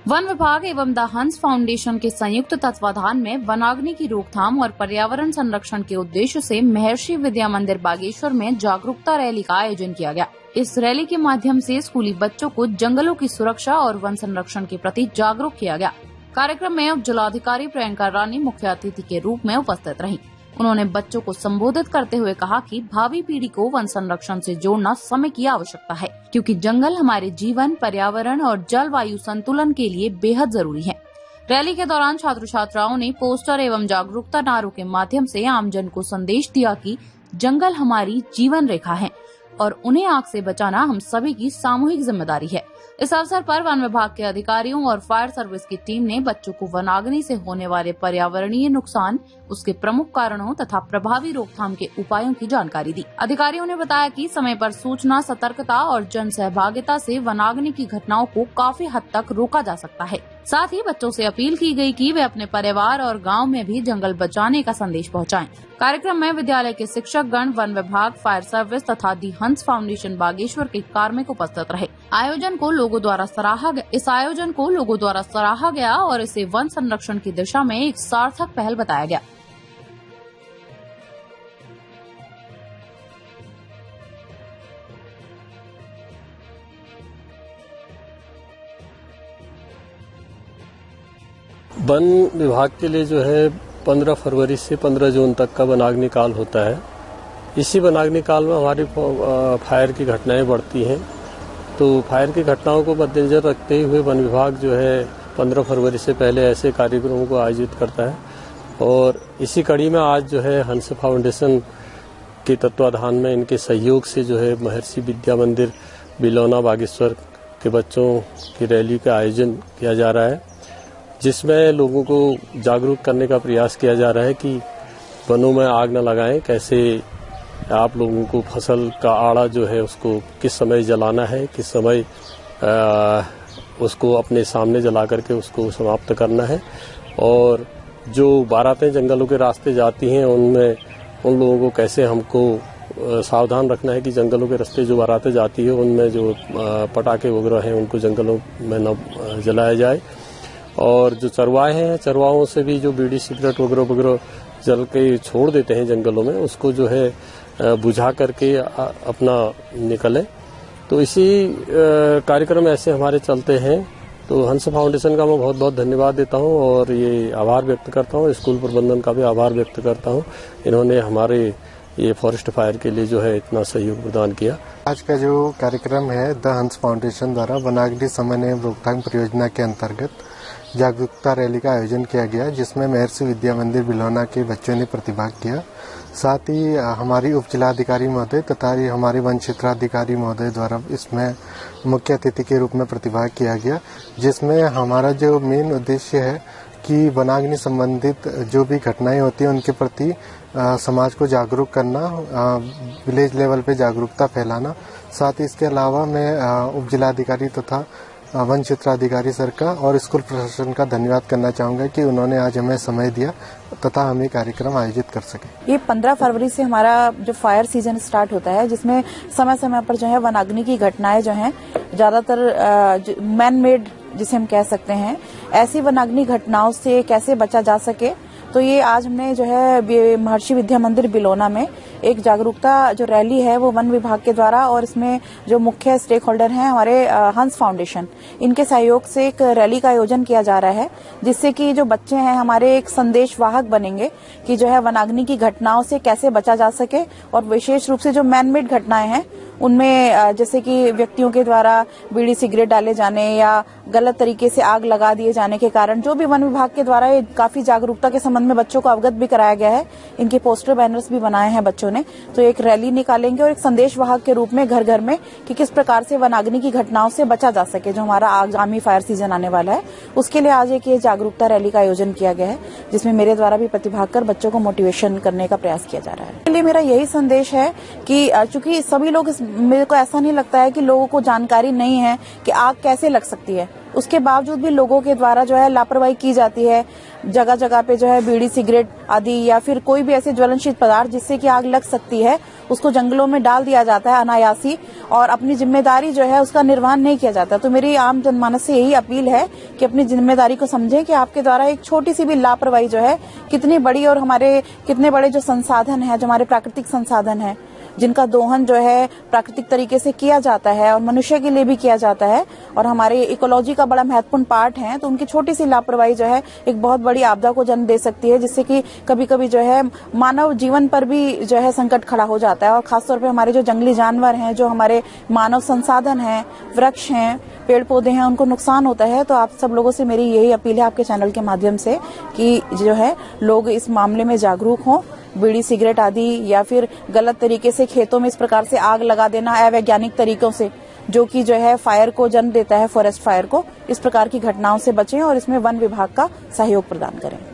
One विभाग एवं the हंस फाउंडेशन के संयुक्त तत्वाधान में वनाग्नि की रोकथाम और पर्यावरण संरक्षण के उद्देश्य से महर्षि विद्या मंदिर बागेश्वर में जागरूकता रैली का आयोजन किया गया। इस रैली के माध्यम से स्कूली बच्चों को जंगलों की सुरक्षा और वन संरक्षण के प्रति जागरूक किया गया। कार्यक्रम में उप जिलाधिकारी प्रियंका रानी मुख्य अतिथि के रूप में उपस्थित रहीं। उन्होंने बच्चों को संबोधित करते हुए कहा कि भावी पीढ़ी को वन संरक्षण से जोड़ना समय की आवश्यकता है, क्योंकि जंगल हमारे जीवन, पर्यावरण और जलवायु संतुलन के लिए बेहद जरूरी है। रैली के दौरान छात्र छात्राओं ने पोस्टर एवं जागरूकता नारों के माध्यम से आमजन को संदेश दिया कि जंगल हमारी जीवन रेखा है और उन्हें आग से बचाना हम सभी की सामूहिक जिम्मेदारी है। इस अवसर पर वन विभाग के अधिकारियों और फायर सर्विस की टीम ने बच्चों को वनाग्नि से होने वाले पर्यावरणीय नुकसान, उसके प्रमुख कारणों तथा प्रभावी रोकथाम के उपायों की जानकारी दी। अधिकारियों ने बताया कि समय पर सूचना, सतर्कता और जन सहभागिता से वनाग्नि की घटनाओं को काफी हद तक रोका जा सकता है। साथ ही बच्चों से अपील की गई कि वे अपने परिवार और गांव में भी जंगल बचाने का संदेश पहुंचाएं। कार्यक्रम में विद्यालय के शिक्षक गण, वन विभाग, फायर सर्विस तथा दी हंस फाउंडेशन बागेश्वर के कार्मिक उपस्थित रहे। इस आयोजन को लोगों द्वारा सराहा गया और इसे वन संरक्षण की दिशा में एक सार्थक पहल बताया गया। वन विभाग के लिए जो है 15 फरवरी से 15 जून तक का वनाग्नि काल होता है। इसी वनाग्नि काल में हमारी फायर की घटनाएं बढ़ती हैं, तो फायर की घटनाओं को मद्देनजर रखते हुए वन विभाग जो है 15 फरवरी से पहले ऐसे कार्यक्रमों को आयोजित करता है। और इसी कड़ी में आज जो है हंस फाउंडेशन के तत्वाधान में, इनके सहयोग से जो है महर्षि विद्या मंदिर बिलौना बागेश्वर के बच्चों की रैली का आयोजन किया जा रहा है, जिसमें लोगों को जागरूक करने का प्रयास किया जा रहा है कि वनों में आग न लगाएं, कैसे आप लोगों को फसल का आड़ा जो है उसको किस समय जलाना है, किस समय उसको अपने सामने जला करके उसको समाप्त करना है। और जो बारातें जंगलों के रास्ते जाती हैं उनमें उन लोगों को कैसे हमको सावधान रखना है कि जंगलों के रास्ते जो बारातें जाती है उनमें जो पटाखे वगैरह हैं उनको जंगलों में न जलाया जाए। और जो चरवाहे हैं, चरवाहों से भी जो बीड़ी सिगरेट वगैरह जल के छोड़ देते हैं जंगलों में, उसको जो है बुझा करके अपना निकले। तो इसी कार्यक्रम ऐसे हमारे चलते हैं। तो हंस फाउंडेशन का मैं बहुत बहुत धन्यवाद देता हूं और ये आभार व्यक्त करता हूं, स्कूल प्रबंधन का भी आभार व्यक्त करता हूं। इन्होंने हमारे ये फॉरेस्ट फायर के लिए जो है इतना सहयोग प्रदान किया। आज का जो कार्यक्रम है द हंस फाउंडेशन द्वारा वनाग्नि समन्वय एवं रोकथाम परियोजना के अंतर्गत जागरूकता रैली का आयोजन किया गया, जिसमें महर्षि विद्या मंदिर बिलौना के बच्चों ने प्रतिभाग किया। साथ ही हमारी उप जिलाधिकारी महोदय तथा हमारे वन क्षेत्राधिकारी महोदय द्वारा इसमें मुख्य अतिथि के रूप में प्रतिभाग किया गया, जिसमें हमारा जो मेन उद्देश्य है कि वनाग्नि संबंधित जो भी घटनाएं होती हैं उनके प्रति समाज को जागरूक करना, विलेज लेवल पे जागरूकता फैलाना। साथ ही इसके अलावा मैं उप जिलाधिकारी तथा वन क्षेत्राधिकारी सर का और स्कूल प्रशासन का धन्यवाद करना चाहूंगा कि उन्होंने आज हमें समय दिया तथा हम ये कार्यक्रम आयोजित कर सके। ये 15 फरवरी से हमारा जो फायर सीजन स्टार्ट होता है, जिसमें समय समय पर जो है वनाग्नि की घटनाएं जो हैं ज्यादातर मैन मेड जिसे हम कह सकते हैं, ऐसी वनाग्नि घटनाओं से कैसे बचा जा सके, तो ये आज हमने जो है महर्षि विद्या मंदिर बिलौना में एक जागरूकता जो रैली है वो वन विभाग के द्वारा और इसमें जो मुख्य स्टेक होल्डर हैं हमारे हंस फाउंडेशन, इनके सहयोग से एक रैली का आयोजन किया जा रहा है, जिससे कि जो बच्चे हैं हमारे एक संदेश वाहक बनेंगे कि जो है वनाग्नि की घटनाओं से कैसे बचा जा सके। और विशेष रूप से जो मैनमेड घटनाएं हैं उनमें जैसे कि व्यक्तियों के द्वारा बीड़ी सिगरेट डाले जाने या गलत तरीके से आग लगा दिए जाने के कारण जो भी वन विभाग के द्वारा ये काफी जागरूकता के संबंध में बच्चों को अवगत भी कराया गया है। इनके पोस्टर बैनर्स भी बनाए हैं बच्चों ने। तो एक रैली निकालेंगे और एक संदेश वाहक के रूप में घर घर में कि किस प्रकार से वनाग्नि की घटनाओं से बचा जा सके, जो हमारा आगामी फायर सीजन आने वाला है उसके लिए आज एक ये जागरूकता रैली का आयोजन किया गया है, जिसमें मेरे द्वारा भी प्रतिभाग कर बच्चों को मोटिवेशन करने का प्रयास किया जा रहा है। इसके लिए मेरा यही संदेश है कि चूंकि सभी लोग, मेरे को ऐसा नहीं लगता है कि लोगों को जानकारी नहीं है कि आग कैसे लग सकती है, उसके बावजूद भी लोगों के द्वारा जो है लापरवाही की जाती है। जगह जगह पे जो है बीड़ी सिगरेट आदि या फिर कोई भी ऐसे ज्वलनशील पदार्थ जिससे कि आग लग सकती है उसको जंगलों में डाल दिया जाता है अनायासी, और अपनी जिम्मेदारी जो है उसका निर्वहन नहीं किया जाता। तो मेरी आम जनमानस से यही अपील है कि अपनी जिम्मेदारी को समझें कि आपके द्वारा एक छोटी सी भी लापरवाही जो है कितनी बड़ी, और हमारे कितने बड़े जो संसाधन है, जो हमारे प्राकृतिक संसाधन है, जिनका दोहन जो है प्राकृतिक तरीके से किया जाता है और मनुष्य के लिए भी किया जाता है और हमारे इकोलॉजी का बड़ा महत्वपूर्ण पार्ट है, तो उनकी छोटी सी लापरवाही जो है एक बहुत बड़ी आपदा को जन्म दे सकती है, जिससे कि कभी कभी जो है मानव जीवन पर भी जो है संकट खड़ा हो जाता है। और खासतौर पे हमारे जो जंगली जानवर हैं, जो हमारे मानव संसाधन हैं, वृक्ष हैं, पेड़ पौधे हैं, उनको नुकसान होता है। तो आप सब लोगों से मेरी यही अपील है आपके चैनल के माध्यम से कि जो है लोग इस मामले में जागरूक हों। बीड़ी सिगरेट आदि या फिर गलत तरीके से खेतों में इस प्रकार से आग लगा देना अवैज्ञानिक तरीकों से, जो कि जो है फायर को जन्म देता है, फॉरेस्ट फायर को, इस प्रकार की घटनाओं से बचें और इसमें वन विभाग का सहयोग प्रदान करें।